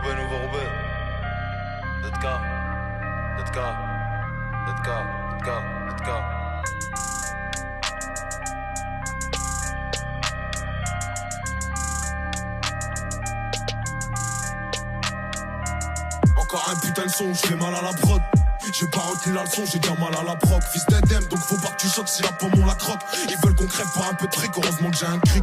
Roubaix. Let's go. Encore un putain de son, je fais mal à la prod. J'ai pas retenu la leçon, j'ai bien mal à la proc. Fils d'Edem, donc faut pas que tu choques si la pomme on la croque. Ils veulent qu'on crève pour un peu de fric, heureusement que j'ai un clic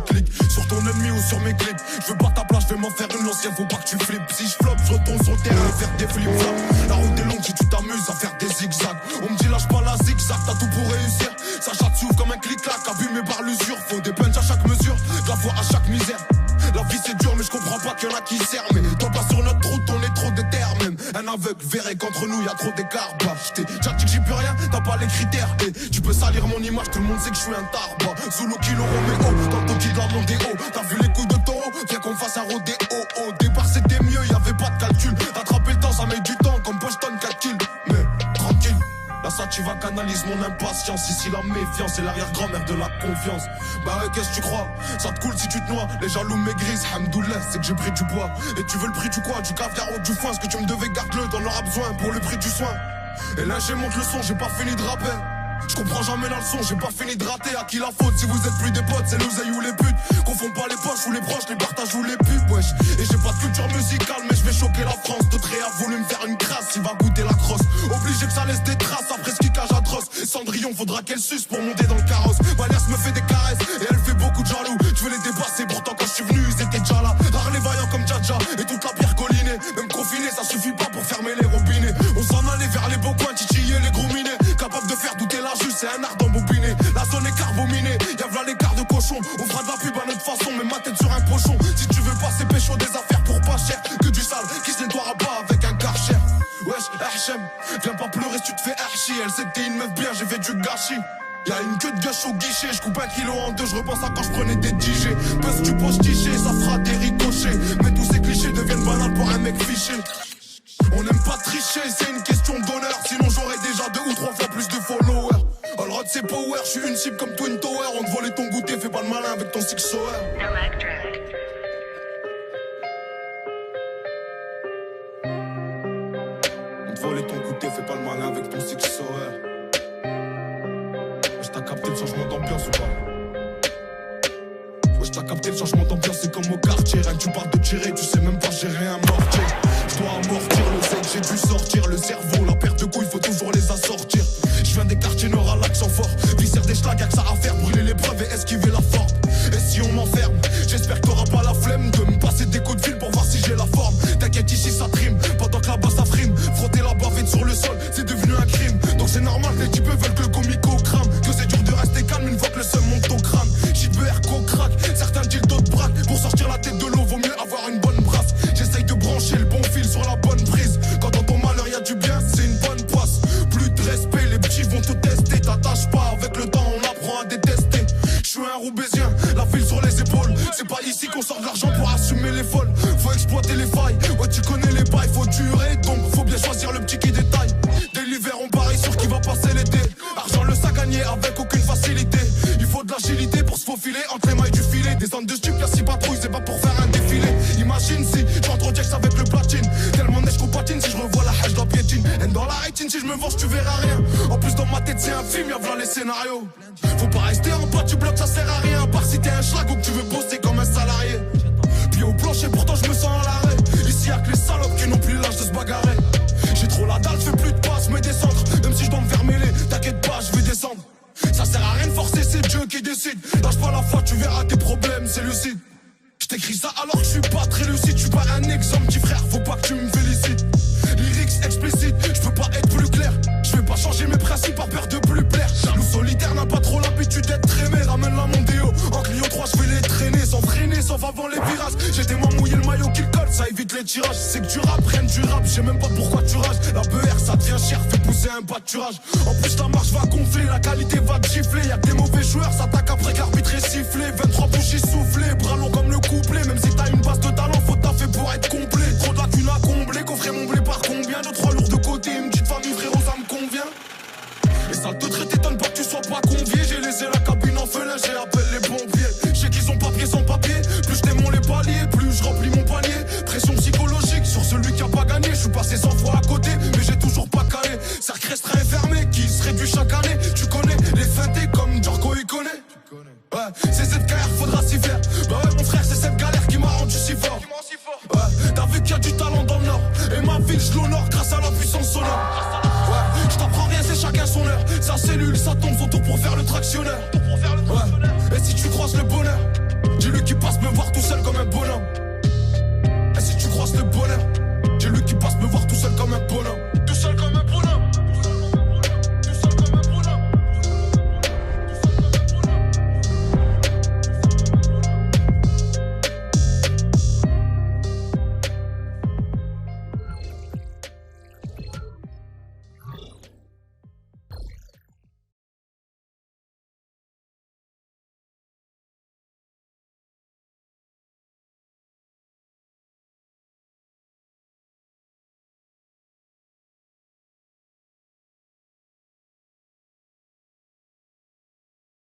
sur ton ennemi ou sur mes clips. Je veux pas ta place, je vais m'en faire une l'ancien, faut pas que tu flippes. Si je floppe, je retourne sur le terrain et faire des flip-flops. La route est longue si tu t'amuses à faire des zigzags. On me dit lâche pas la zigzag, t'as tout pour réussir. Ça chatte s'ouvre comme un clic-clac, abîmé par l'usure. Faut des punchs à chaque mesure, de la foi à chaque misère. La vie c'est dur mais je comprends pas qu'il y en a qui servent. Mais toi pas sur notre route, on est trop déter même. Un aveugle verrait qu'entre nous y a trop d'écart. Bah j't'ai déjà dit que j'y peux rien, t'as pas les critères. Et tu peux salir mon image, tout le monde sait que je suis un tarba. Zulu Kilo Romeo, dans ton qui de la Mondéo. T'as vu les coups de taureau, viens qu'on fasse un rodéo. Au départ c'était mieux, y'avait pas de calcul. Rattraper le temps ça met du temps comme Boston 4 kills. Mais tranquille, là ça tu vas canalise mon impatience. Ici la méfiance c'est l'arrière-grand-mère de la confiance. Bah ouais qu'est-ce que tu crois, ça te coule si tu te noies. Les jaloux maigrissent, hamdoulah c'est que j'ai pris du poids. Et tu veux le prix du quoi, du caviar ou du foin. Ce que tu me devais garde-le, t'en auras besoin pour le prix du soin. Et là j'ai monte le son, j'ai pas fini de rapper. Je comprends jamais la leçon, j'ai pas fini de rater. À qui la faute, si vous êtes plus des potes, c'est l'oseille ou les putes. Confonds pas les poches ou les proches, les partages ou les putes, wesh. Et j'ai pas de culture musicale, mais je vais choquer la France. D'autres a voulu me faire une crasse, il va goûter la crosse. Obligé que ça laisse des traces après ce kickage atroce. Cendrillon, faudra qu'elle suce pour monter dans le carrosse. Valias me fait des caresses et elle fait beaucoup de jaloux. Je veux les dépasser, pourtant quand je suis venu, ils étaient déjà là. Rare les vaillants comme Djadja et toute la pierre collinée. Même confiné, ça suffit pas pour fermer les robinets. On s'en allait vers les beaux coins, titiller les gros minés. Capable de faire douter la juge, c'est un art d'embobiner. La zone est carbominée, y'a v'là l'écart de cochon. On fera de la pub à notre façon, mais ma tête sur un pochon. Si tu veux passer pécho des affaires pour pas cher, que du sale qui se nettoiera pas avec un karcher. Wesh, Hachem, viens pas pleurer si tu te fais archi. Elle sait que t'es une meuf bien, j'ai fait du gâchis. Y'a une queue de gâche au guichet, je coupe 1 kilo en deux, je repense à quand je prenais des DJ. Buzz tu poses tiché, ça fera des ricochets. Mais tous ces clichés deviennent banals pour un mec fiché. On n'aime pas tricher, c'est une question d'honneur. Sinon j'aurais déjà 2 ou 3 fois plus de followers. Allroad c'est power, je suis une cible comme Twin Tower. On te volait ton goûter, fais pas le malin avec ton six sour. On te volait ton goûter, fais pas le malin avec ton six sour. T'as capté le changement d'ambiance ou pas? Wesh t'as capté le changement d'ambiance, c'est comme au quartier. Rien que tu parles de tirer, tu sais même pas gérer un mortier. Je dois amortir le sec, j'ai dû sortir le cerveau. La perte de couilles, faut toujours les assortir. Je viens des quartiers nord à l'accent fort. Viscère des schlags, y'a que ça à faire. Brûler les preuves et esquiver la forte. Et si on m'enferme, j'espère que t'auras pas la flemme de me passer des coups de fil pour voir si j'ai la forme. T'inquiète ici ça trime, pendant que là-bas ça frime. Frotter la bavette sur le sol, c'est devenu un crime. Donc c'est normal que les types veulent que le comico crame. Que c'est dur de rester calme une fois que le seum monte au crâne. JBR co-crack, certains disent d'autres braques. Pour sortir la tête de l'eau, vaut mieux avoir une bonne brasse. J'essaye de brancher le bon fil sur la bonne prise. Quand dans ton malheur y'a du bien, c'est une bonne passe. Plus de respect, les petits vont te tester. T'attaches pas, avec le temps on apprend à détester. Je suis un Roubaisien, la ville sur les épaules. C'est pas ici qu'on sort de l'argent pour assumer les folles. Faut exploiter les failles, ouais tu connais les bails. Faut durer, donc faut bien choisir le petit qui détaille. Dès l'hiver on parie sur qui va passer l'été. Argent le sac gagné avec aucune facilité. Il faut de l'agilité pour se faufiler entre les mailles du filet. Des zones de stup, y'a 6 patrouilles, c'est pas pour faire un défilé. Imagine si j'entre au Jax avec le platine. Tellement neige qu'on patine, si je revois la hache de la piétine. Et dans la rétine, si je me venge tu verras rien. En plus dans ma tête c'est un film, y'a v'là les scénarios. Faut pas rester en bas du bloc, ça sert à rien. À part si t'es un schlag ou que tu veux bosser comme un salarié. Puis au plancher pourtant je me sens à l'arrêt. Ici y'a que les salopes qui n'ont plus l'âge de se bagarrer. J'ai trop la dalle, je fais plus de passes, mais des centres. Même si je dois me faire mêler, t'inquiète pas, je vais descendre. Ça sert à rien de forcer, c'est Dieu qui décide. Lâche pas la foi, tu verras tes problèmes, c'est lucide. Je t'écris ça alors que je suis pas très lucide. Je suis pas un exemple, petit frère, faut pas que tu me félicites. Lyrics explicites, je peux pas être plus clair. Je vais pas changer mes principes par peur de plus plaire. Nous solitaires n'a pas trop l'habitude d'être aimé. Ramène la Mondéo, en Clio 3 je vais les traîner. Sans freiner, sauf avant les virages. J'ai tellement mouillé le maillot qu'il colle, ça évite les tirages. C'est que tu rap, prenne du rap, je sais même pas pourquoi tu rages. La BR ça devient cher, fait pousser un pâturage. En plus la marche va gonfler, la qualité va te gifler. Y'a que des mauvais joueurs, s'attaquent après qu'arbitre est sifflé. 23 bougies soufflées, bras longs comme le couplet. Même si t'as une base de talent, faut taffer pour être complet. Trop de lacunes à combler, coffret mon blé par combien? 2-3 lourds de côté, une petite famille frérot ça me convient. Et ça te traite, t'étonne pas que tu sois pas convié. J'ai laissé la cabine en feu, là j'ai appelé les pompiers. J'sais qu'ils ont papier sans papier, plus je démonte les paliers, plus je remplis mon panier. Pression psychologique sur ce ville, je l'honore grâce à la puissance sonore. Ouais, je t'apprends rien, c'est chacun son heure. Sa cellule, ça tombe son tour pour faire le tractionneur. Ouais. Et si tu croises le bonheur, dis-lui qu'il passe me voir tout seul comme un bonhomme. Et si tu croises le bonheur,